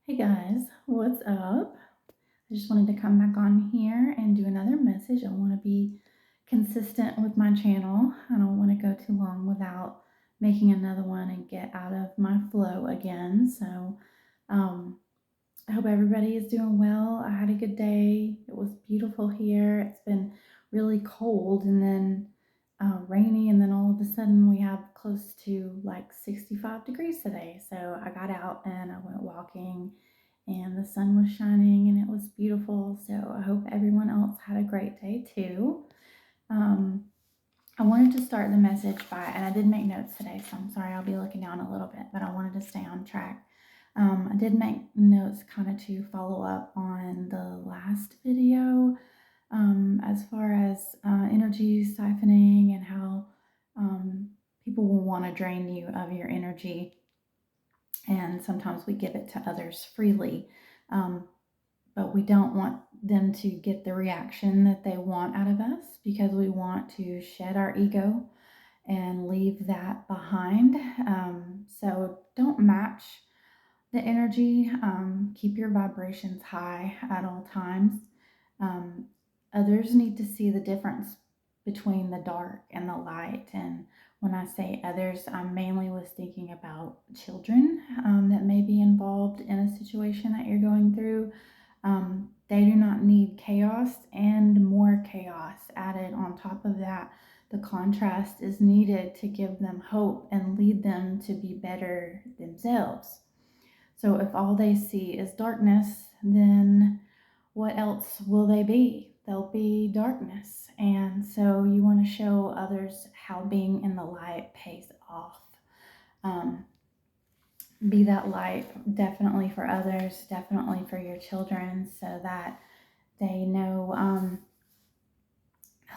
Hey guys, what's up? I just wanted to come back on here and do another message. I want to be consistent with my channel. I don't want to go too long without making another one and get out of my flow again. Um, I hope everybody is doing well. I had a good day. It was beautiful here. It's been really cold and then rainy, and then all of a sudden we have close to like 65 degrees today. So I got out and I went walking, and the sun was shining and it was beautiful. So I hope everyone else had a great day too. Um, I wanted to start the message by, and I did make notes today, so I'm sorry I'll be looking down a little bit, but I wanted to stay on track. I did make notes kind of to follow up on the last video, as far as energy siphoning and how people will want to drain you of your energy, and sometimes we give it to others freely. Um, but we don't want them to get the reaction that they want out of us, because we want to shed our ego and leave that behind. So don't match the energy. Keep your vibrations high at all times. Um, Others need to see the difference between the dark and the light. And when I say others, I mainly was thinking about children that may be involved in a situation that you're going through. They do not need chaos and more chaos added on top of that. The contrast is needed to give them hope and lead them to be better themselves. So if all they see is darkness, then what else will they be? They'll be darkness. And so you want to show others how being in the light pays off. Um, be that light definitely for others, definitely for your children, so that they know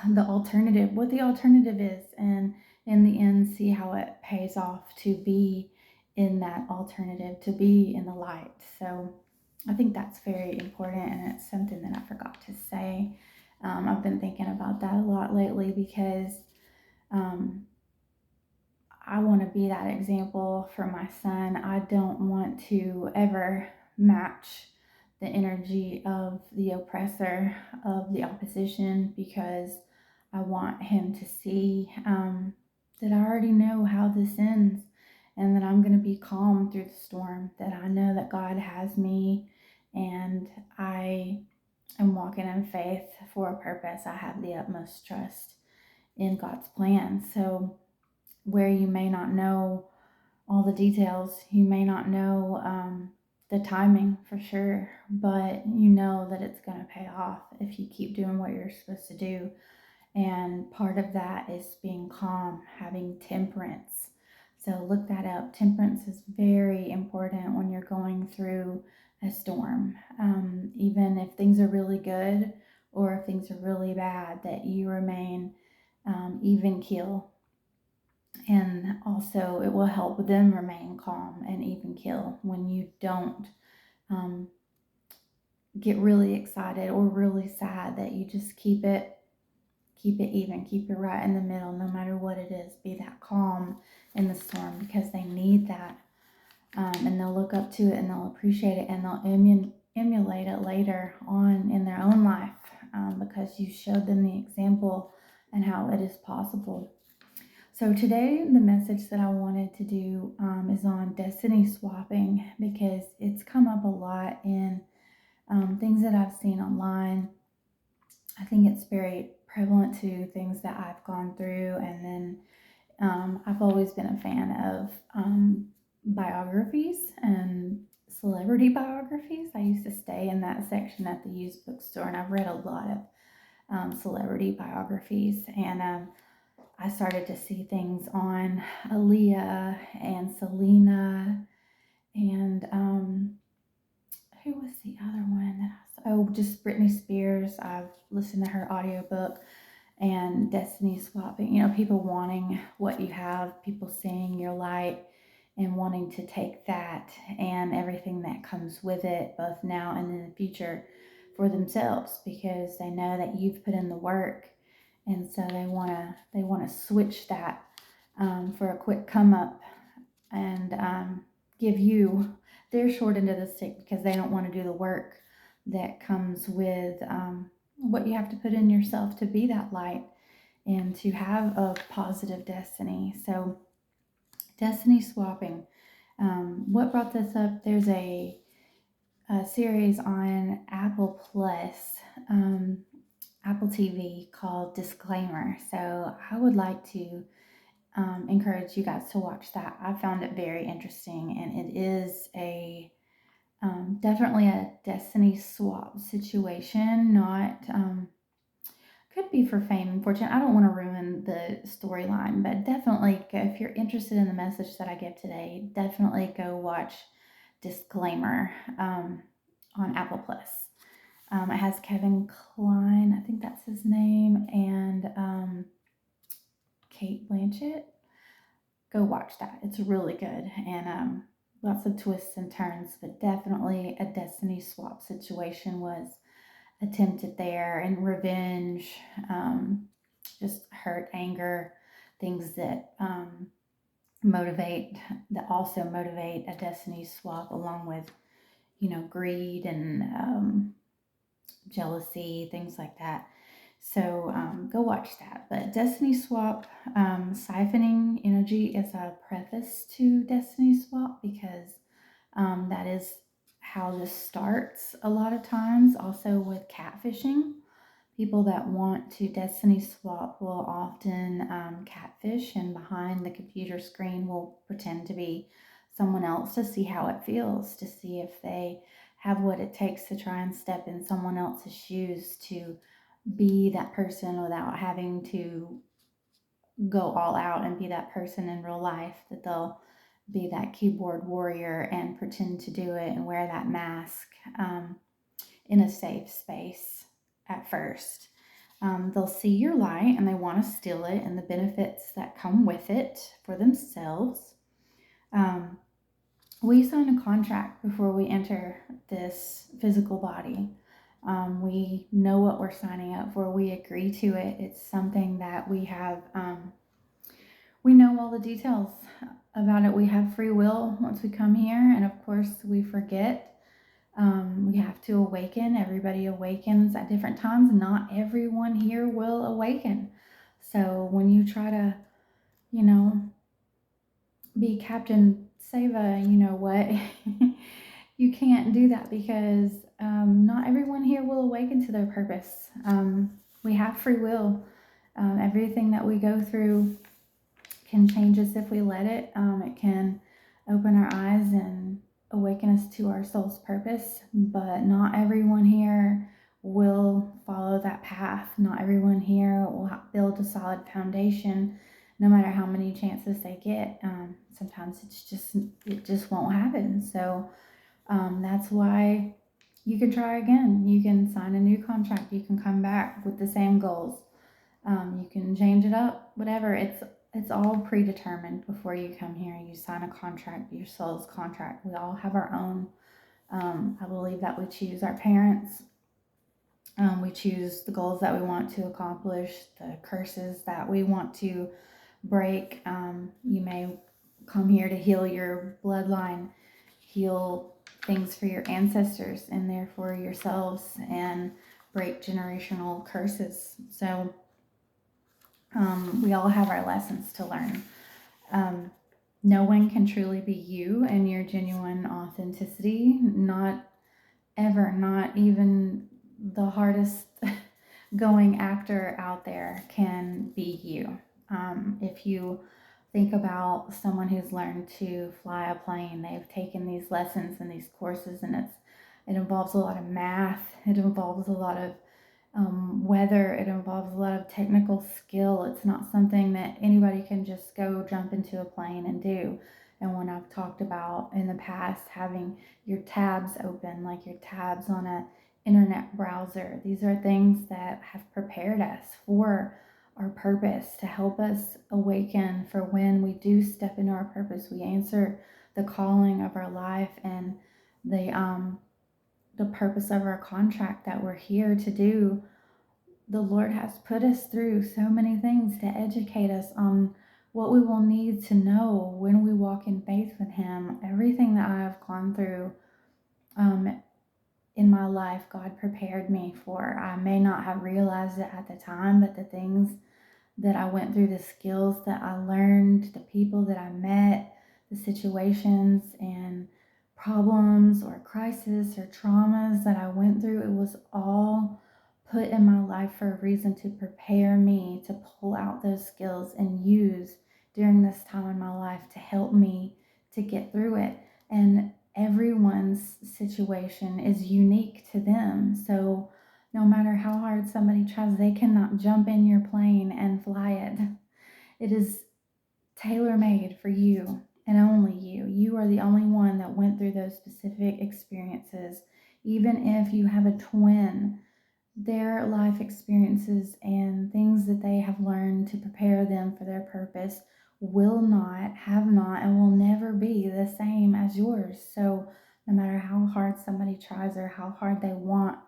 what the alternative is, and in the end, see how it pays off to be in that alternative, to be in the light. So I think that's very important, and it's something that I forgot to say. I've been thinking about that a lot lately, because um, I want to be that example for my son. I don't want to ever match the energy of the oppressor, of the opposition, because I want him to see that I already know how this ends, and that I'm going to be calm through the storm, that I know that God has me, and I am walking in faith for a purpose. I have the utmost trust in God's plan. So, where you may not know all the details, you may not know the timing for sure, but you know that it's going to pay off if you keep doing what you're supposed to do. And part of that is being calm, having temperance. So look that up. Temperance is very important when you're going through a storm. Even if things are really good or if things are really bad, that you remain even keel. And also, it will help them remain calm and even keel when you don't um, get really excited or really sad. That you just keep it even, keep it right in the middle, no matter what it is. Be that calm in the storm, because they need that. And they'll look up to it and they'll appreciate it, and they'll emulate it later on in their own life, because you showed them the example and how it is possible. So today, the message that I wanted to do is on destiny swapping, because it's come up a lot in things that I've seen online. I think it's very prevalent to things that I've gone through, and then I've always been a fan of biographies and celebrity biographies. I used to stay in that section at the used bookstore, and I've read a lot of celebrity biographies, and I started to see things on Aaliyah and Selena, and who was the other one that I saw? Oh, just Britney Spears. I've listened to her audiobook, and destiny swapping. People wanting what you have, people seeing your light and wanting to take that and everything that comes with it, both now and in the future, for themselves, because they know that you've put in the work, and so they want to switch that for a quick come up, and give you they're short into the stick because they don't want to do the work that comes with what you have to put in yourself to be that light and to have a positive destiny. So, destiny swapping. What brought this up? There's a series on Apple Plus, Apple TV called Disclaimer. So, I would like to encourage you guys to watch that. I found it very interesting, and it is a definitely a destiny swap situation. Not could be for fame and fortune. I don't want to ruin the storyline, but definitely, if you're interested in the message that I give today, definitely go watch Disclaimer on Apple Plus. It has Kevin Kline, I think that's his name, and Kate Blanchett. Go watch that. It's really good, and lots of twists and turns, but definitely a destiny swap situation was attempted there, and revenge, just hurt, anger, things that motivate, that also motivate a destiny swap, along with greed and jealousy, things like that. So go watch that. But Destiny Swap, siphoning energy is a preface to Destiny Swap because that is how this starts a lot of times. Also with catfishing, people that want to destiny swap will often catfish, and behind the computer screen will pretend to be someone else to see how it feels, to see if they have what it takes to try and step in someone else's shoes, to be that person without having to go all out and be that person in real life, that they'll be that keyboard warrior and pretend to do it and wear that mask in a safe space at first. They'll see your light and they want to steal it and the benefits that come with it for themselves. Um, we sign a contract before we enter this physical body. We know what we're signing up for. We agree to it. It's something that we have, we know all the details about it. We have free will once we come here, and of course, we forget. We have to awaken. Everybody awakens at different times. Not everyone here will awaken. So when you try to, you know, be Captain Sava, you know what, you can't do that because not everyone here will awaken to their purpose. We have free will. Everything that we go through can change us if we let it. It can open our eyes and awaken us to our soul's purpose, but not everyone here will follow that path. Not everyone here will build a solid foundation, no matter how many chances they get. Sometimes it just won't happen. So that's why you can try again. You can sign a new contract. You can come back with the same goals. You can change it up, whatever. It's all predetermined before you come here. You sign a contract, your soul's contract. We all have our own. I believe that we choose our parents. We choose the goals that we want to accomplish, the curses that we want to break. You may come here to heal your bloodline, heal things for your ancestors, and therefore yourselves, and break generational curses. So we all have our lessons to learn. Um, no one can truly be you and your genuine authenticity. Not ever, not even the hardest going actor out there can be you. If you think about someone who's learned to fly a plane, they've taken these lessons and these courses, and it involves a lot of math. It involves a lot of weather. It involves a lot of technical skill. It's not something that anybody can just go jump into a plane and do. And when I've talked about in the past having your tabs open, like your tabs on a internet browser, these are things that have prepared us for our purpose, to help us awaken for when we do step into our purpose. We answer the calling of our life and the purpose of our contract that we're here to do. The Lord has put us through so many things to educate us on what we will need to know when we walk in faith with Him. Everything that I have gone through um, in my life, God prepared me for. I may not have realized it at the time, but the things that I went through, the skills that I learned, the people that I met, the situations and problems or crisis or traumas that I went through, it was all put in my life for a reason to prepare me to pull out those skills and use during this time in my life to help me to get through it. And everyone's situation is unique to them. So no matter how hard somebody tries, they cannot jump in your plane and fly it. It is tailor made for you and only you. You are the only one that went through those specific experiences. Even if you have a twin, their life experiences and things that they have learned to prepare them for their purpose will not, have not, and will never be the same as yours. So, no matter how hard somebody tries or how hard they want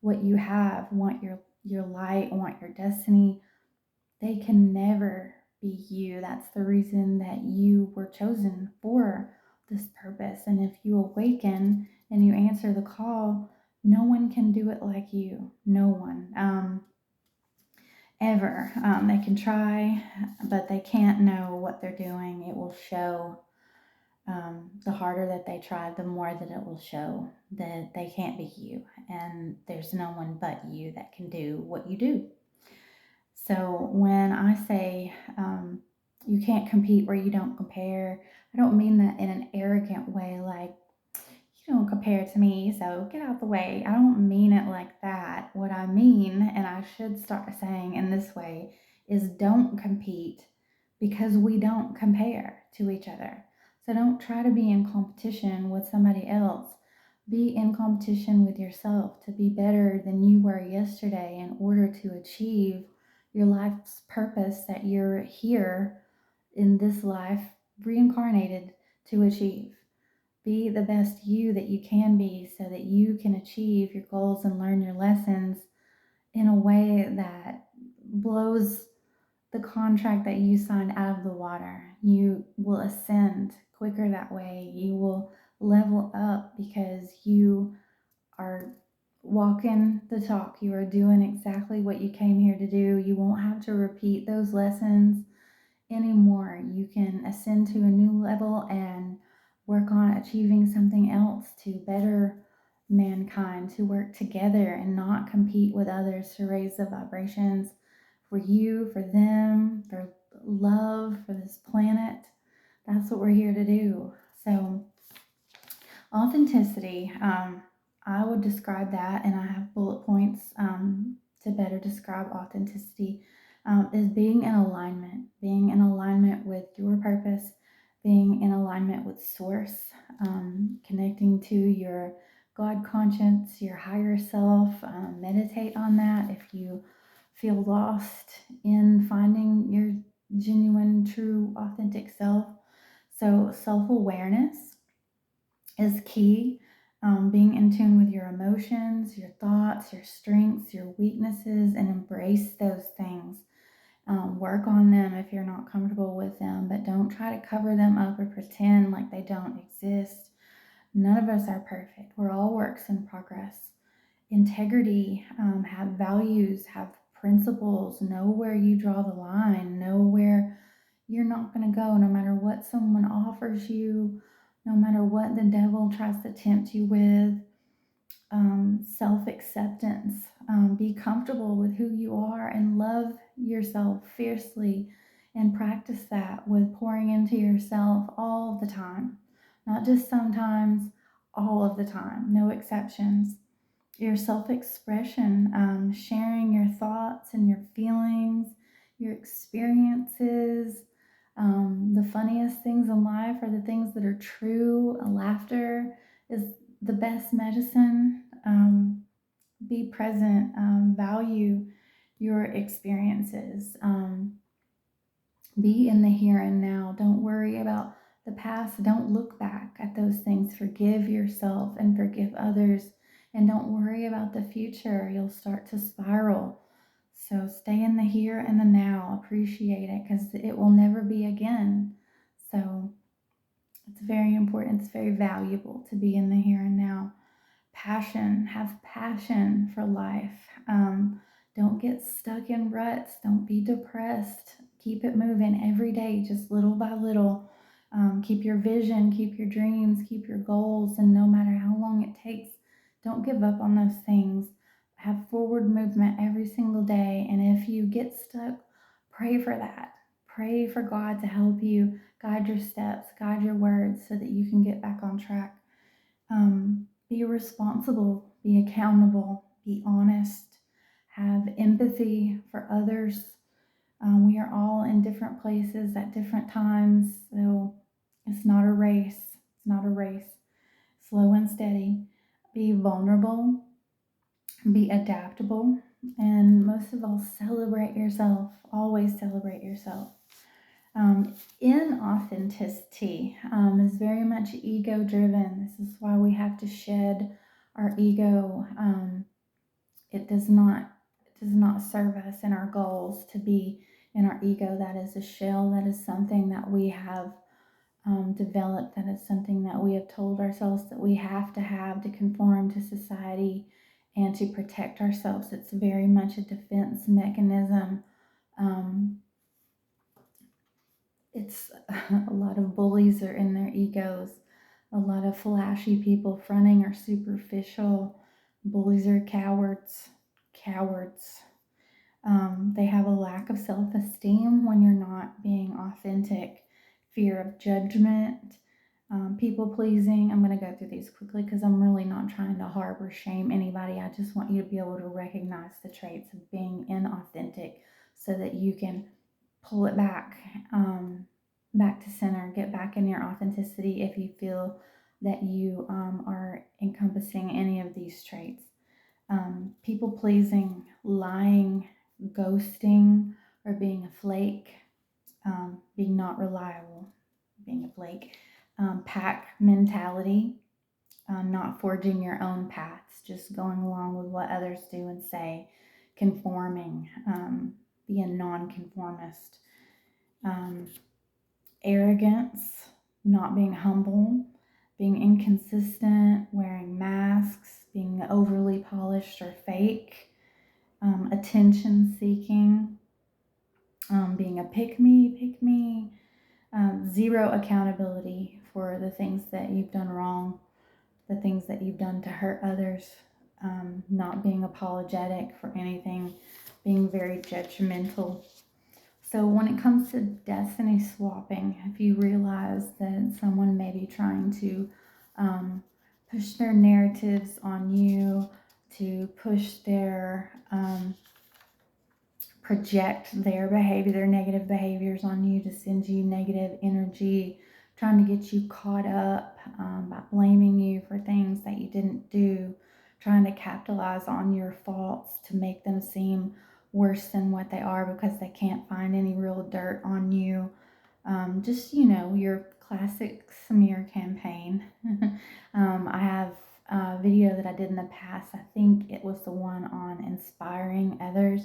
what you have, want your light, want your destiny, they can never be you. That's the reason that you were chosen for this purpose. And if you awaken and you answer the call, no one can do it like you. No one. Ever. They can try, but they can't know what they're doing. It will show. The harder that they try, the more that it will show that they can't be you. And there's no one but you that can do what you do. So when I say you can't compete where you don't compare, I don't mean that in an arrogant way, like, you don't compare to me, so get out the way. I don't mean it like that. What I mean, and I should start saying in this way, is don't compete because we don't compare to each other. So don't try to be in competition with somebody else. Be in competition with yourself to be better than you were yesterday in order to achieve your life's purpose that you're here in this life reincarnated to achieve. Be the best you that you can be so that you can achieve your goals and learn your lessons in a way that blows the contract that you signed out of the water. You will ascend quicker that way. You will level up because you are walking the talk. You are doing exactly what you came here to do. You won't have to repeat those lessons anymore. You can ascend to a new level and work on achieving something else to better mankind, to work together and not compete with others to raise the vibrations for you, for them, for love, for this planet. That's what we're here to do. So, authenticity, I would describe that, and I have bullet points to better describe authenticity, is being in alignment with your purpose, being in alignment with Source, connecting to your God conscience, your higher self. Meditate on that if you feel lost in finding your genuine, true, authentic self. So, self awareness is key. Being in tune with your emotions, your thoughts, your strengths, your weaknesses, and embrace those things. Work on them if you're not comfortable with them, but don't try to cover them up or pretend like they don't exist. None of us are perfect. We're all works in progress. Integrity, have values, have principles, know where you draw the line, know where you're not going to go no matter what someone offers you, no matter what the devil tries to tempt you with. Self acceptance. Be comfortable with who you are and love yourself fiercely and practice that with pouring into yourself all the time, not just sometimes, all of the time, no exceptions. Your self expression, sharing your thoughts and your feelings, your experiences. The funniest things in life are the things that are true. Laughter is the best medicine. Be present, value your experiences, be in the here and now. Don't worry about the past. Don't look back at those things. Forgive yourself and forgive others. And don't worry about the future. You'll start to spiral. So stay in the here and the now, appreciate it because it will never be again. So it's very important, it's very valuable to be in the here and now. Passion, have passion for life. Don't get stuck in ruts, don't be depressed. Keep it moving every day, just little by little. Keep your vision, keep your dreams, keep your goals, and no matter how long it takes, don't give up on those things. Have forward movement every single day, and if you get stuck, pray for that. Pray for God to help you guide your steps, guide your words so that you can get back on track. Be responsible, be accountable, be honest, have empathy for others. We are all in different places at different times, so it's not a race. It's not a race. Slow and steady. Be vulnerable, be adaptable, and most of all, celebrate yourself. Always celebrate yourself. Inauthenticity is very much ego driven. This is why we have to shed our ego. It does not serve us in our goals to be in our ego. That is a shell. That is something that we have developed. That is something that we have told ourselves that we have to conform to society and to protect ourselves. It's very much a defense mechanism. Um, it's a lot of bullies are in their egos. A lot of flashy people fronting are superficial. Bullies are cowards. Cowards. They have a lack of self esteem when you're not being authentic, fear of judgment, people pleasing. I'm going to go through these quickly because I'm really not trying to harbor shame anybody. I just want you to be able to recognize the traits of being inauthentic so that you can pull it back, back to center, get back in your authenticity if you feel that you are encompassing any of these traits. People pleasing, lying, ghosting, or being a flake, being not reliable, being a flake, pack mentality, not forging your own paths, just going along with what others do and say, conforming, being nonconformist, um, arrogance, not being humble, being inconsistent, wearing masks, being overly polished or fake, attention seeking, being a pick me, zero accountability for the things that you've done wrong, the things that you've done to hurt others, not being apologetic for anything, being very judgmental. So, when it comes to destiny swapping, if you realize that someone may be trying to push their narratives on you, to push their project their behavior, their negative behaviors on you, to send you negative energy, trying to get you caught up by blaming you for things that you didn't do, trying to capitalize on your faults to make them seem worse than what they are because they can't find any real dirt on you. Just, your classic smear campaign. I have a video that I did in the past. I think it was the one on inspiring others.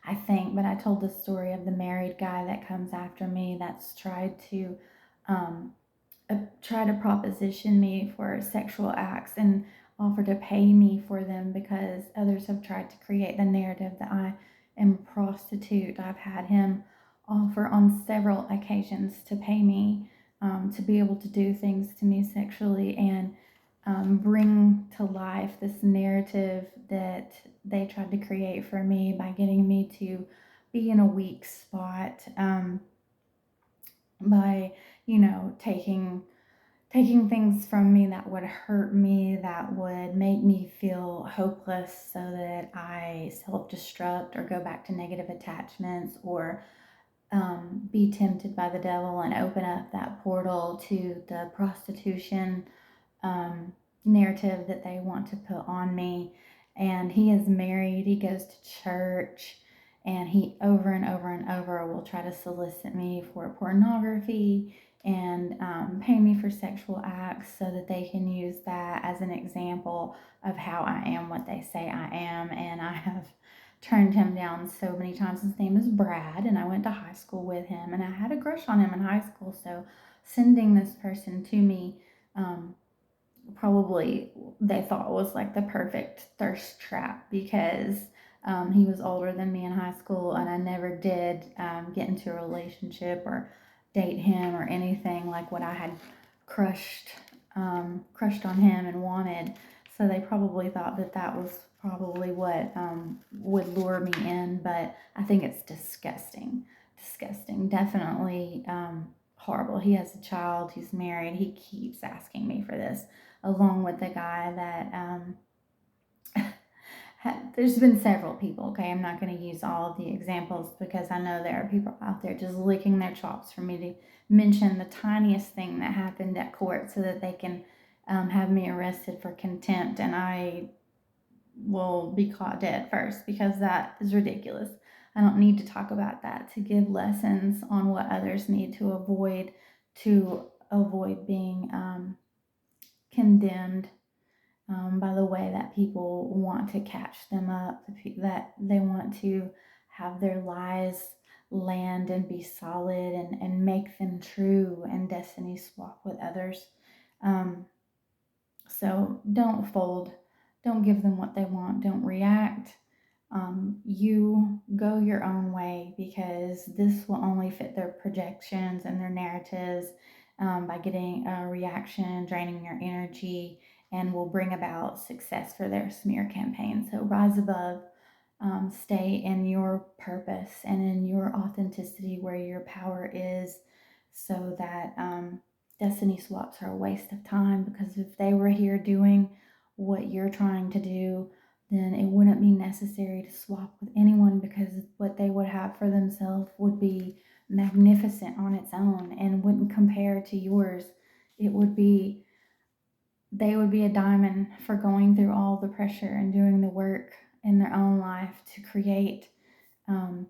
I think, but I told the story of the married guy that comes after me that's tried to um, try to proposition me for sexual acts and offer to pay me for them because others have tried to create the narrative that I am a prostitute. I've had him offer on several occasions to pay me to be able to do things to me sexually and bring to life this narrative that they tried to create for me by getting me to be in a weak spot, by taking things from me that would hurt me, that would make me feel hopeless so that I self destruct or go back to negative attachments or be tempted by the devil and open up that portal to the prostitution um, narrative that they want to put on me. And he is married, he goes to church, and he over and over and over will try to solicit me for pornography and pay me for sexual acts so that they can use that as an example of how I am what they say I am. And I have turned him down so many times. His name is Brad, and I went to high school with him, and I had a crush on him in high school. So sending this person to me, um, probably they thought was like the perfect thirst trap because he was older than me in high school, and I never did get into a relationship or date him or anything like what I had crushed crushed on him and wanted. So they probably thought that that was probably what would lure me in, but I think it's disgusting, disgusting, definitely horrible. He has a child, he's married, he keeps asking me for this, along with the guy that there's been several people. Okay, I'm not going to use all of the examples because I know there are people out there just licking their chops for me to mention the tiniest thing that happened at court so that they can have me arrested for contempt, and I will be caught dead first because that is ridiculous. I don't need to talk about that to give lessons on what others need to avoid being condemned by the way that people want to catch them up, that they want to have their lies land and be solid and make them true and destiny swap with others. Um, so don't fold, don't give them what they want, don't react. You go your own way because this will only fit their projections and their narratives by getting a reaction, draining your energy, and will bring about success for their smear campaign. So rise above, stay in your purpose and in your authenticity where your power is, so that destiny swaps are a waste of time, because if they were here doing what you're trying to do, then it wouldn't be necessary to swap with anyone, because what they would have for themselves would be magnificent on its own and wouldn't compare to yours. It would be, they would be a diamond for going through all the pressure and doing the work in their own life to create um,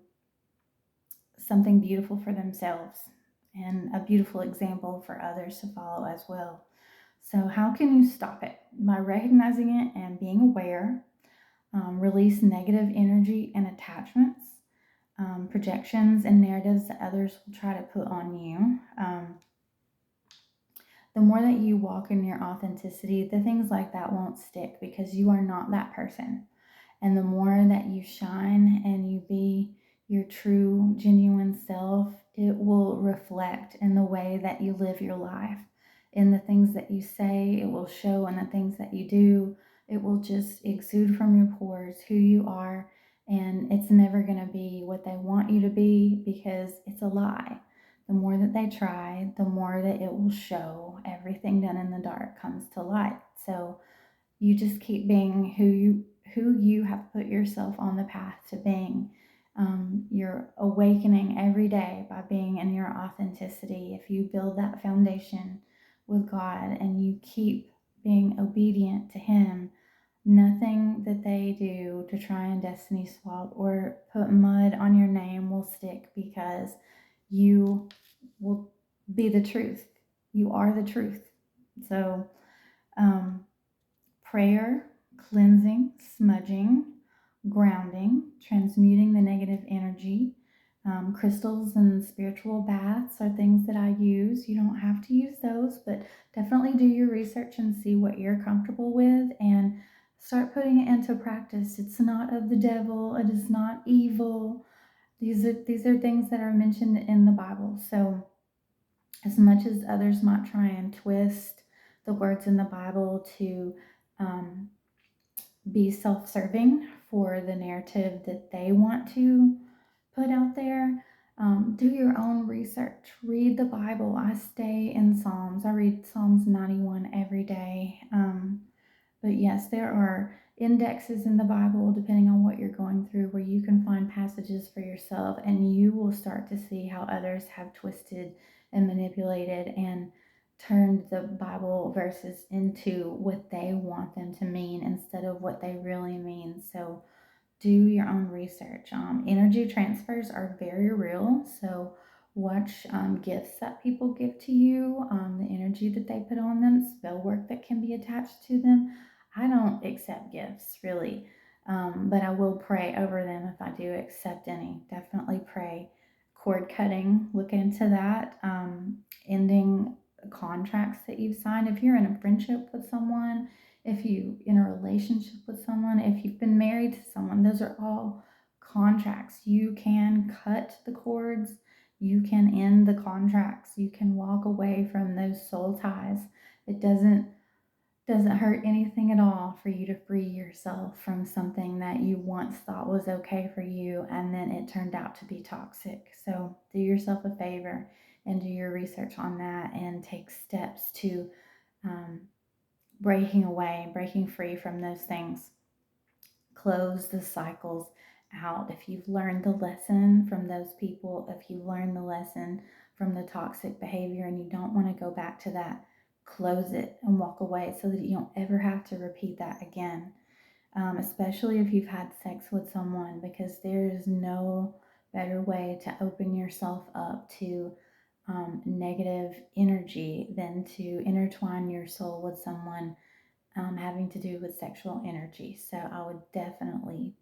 something beautiful for themselves and a beautiful example for others to follow as well. So, how can you stop it? By recognizing it and being aware. Release negative energy and attachments, projections, and narratives that others will try to put on you. The more that you walk in your authenticity, the things like that won't stick because you are not that person. And the more that you shine and you be your true, genuine self, it will reflect in the way that you live your life. In the things that you say, it will show in the things that you do. It will just exude from your pores who you are. And it's never going to be what they want you to be because it's a lie. The more that they try, the more that it will show. Everything done in the dark comes to light. So, you just keep being who you have put yourself on the path to being. You're awakening every day by being in your authenticity. If you build that foundation with God and you keep being obedient to Him, nothing that they do to try and destiny swap or put mud on your name will stick, because you will be the truth. You are the truth. So, um, prayer, cleansing, smudging, grounding, transmuting the negative energy. Crystals and spiritual baths are things that I use. You don't have to use those, but definitely do your research and see what you're comfortable with and start putting it into practice. It's not of the devil, it is not evil. These are things that are mentioned in the Bible. So as much as others might try and twist the words in the Bible to um, be self serving for the narrative that they want to put out there. Do your own research. Read the Bible. I stay in Psalms. I read Psalms 91 every day. But yes, there are indexes in the Bible, depending on what you're going through, where you can find passages for yourself, and you will start to see how others have twisted and manipulated and turned the Bible verses into what they want them to mean instead of what they really mean. So do your own research. Energy transfers are very real. So watch gifts that people give to you, the energy that they put on them, spell work that can be attached to them. I don't accept gifts really. But I will pray over them if I do accept any. Definitely pray. Cord cutting, look into that. Ending contracts that you've signed. If you're in a friendship with someone, if you in a relationship with someone, if you've been married to someone, those are all contracts. You can cut the cords. You can end the contracts. You can walk away from those soul ties. It doesn't hurt anything at all for you to free yourself from something that you once thought was okay for you and then it turned out to be toxic. So do yourself a favor and do your research on that and take steps to um, breaking away, breaking free from those things. Close the cycles out. If you've learned the lesson from those people, if you learned the lesson from the toxic behavior and you don't want to go back to that, close it and walk away so that you don't ever have to repeat that again. Especially if you've had sex with someone, because there is no better way to open yourself up to negative energy than to intertwine your soul with someone having to do with sexual energy. So I would definitely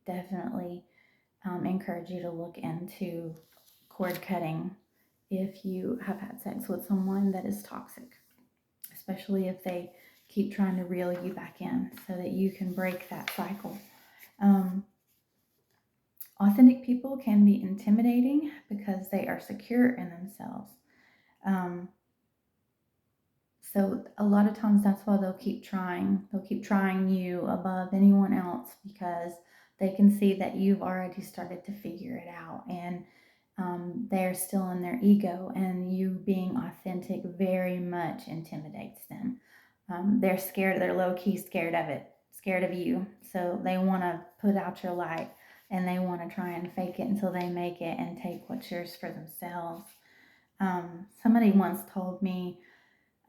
encourage you to look into cord cutting if you have had sex with someone that is toxic, especially if they keep trying to reel you back in so that you can break that cycle. Um, Authentic people can be intimidating because they are secure in themselves. Um, So a lot of times that's why they'll keep trying. They'll keep trying you above anyone else because they can see that you've already started to figure it out and they're still in their ego, and you being authentic very much intimidates them. They're scared, they're low key scared of it, scared of you. So they want to put out your light and they want to try and fake it until they make it and take what's yours for themselves. Somebody once told me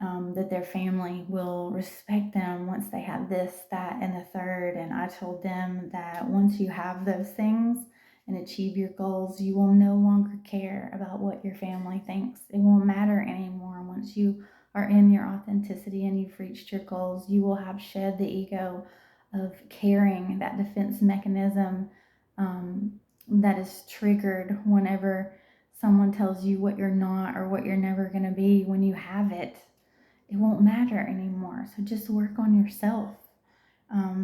that their family will respect them once they have this, that, and the third. And I told them that once you have those things and achieve your goals, you will no longer care about what your family thinks. It won't matter anymore. Once you are in your authenticity and you've reached your goals, you will have shed the ego of caring, that defense mechanism that is triggered whenever someone tells you what you're not or what you're never going to be. When you have it, it won't matter anymore. So just work on yourself.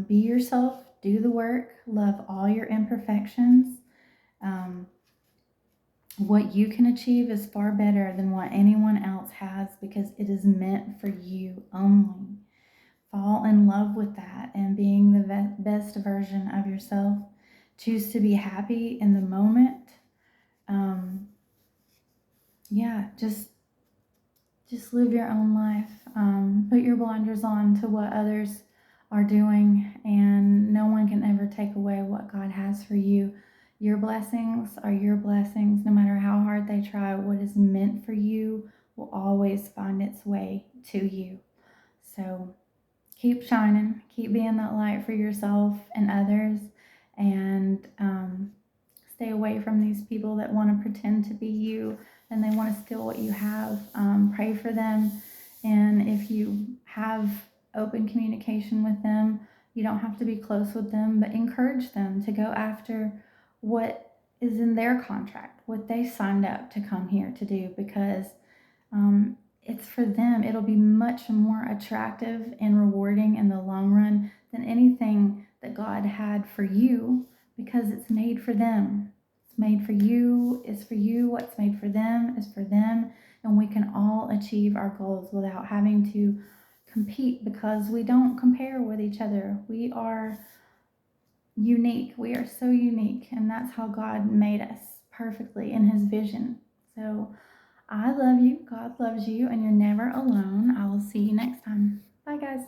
Be yourself, do the work, love all your imperfections. Um, what you can achieve is far better than what anyone else has because it is meant for you only. Fall in love with that and being the best version of yourself. Choose to be happy in the moment. Um, yeah, just live your own life. Put your blinders on to what others are doing, and no one can ever take away what God has for you. Your blessings are your blessings, no matter how hard they try. What is meant for you will always find its way to you. So keep shining, keep being that light for yourself and others, and stay away from these people that want to pretend to be you and they want to steal what you have. Pray for them. And if you have open communication with them, you don't have to be close with them, but encourage them to go after what is in their contract, what they signed up to come here to do, because um, it's for them. It'll be much more attractive and rewarding in the long run than anything that God had for you because it's made for them. It's made for you, is for you. What's made for them is for them. And we can all achieve our goals without having to compete because we don't compare with each other. We are unique. We are so unique. And that's how God made us perfectly in His vision. So, I love you, God loves you, and you're never alone. I will see you next time. Bye, guys.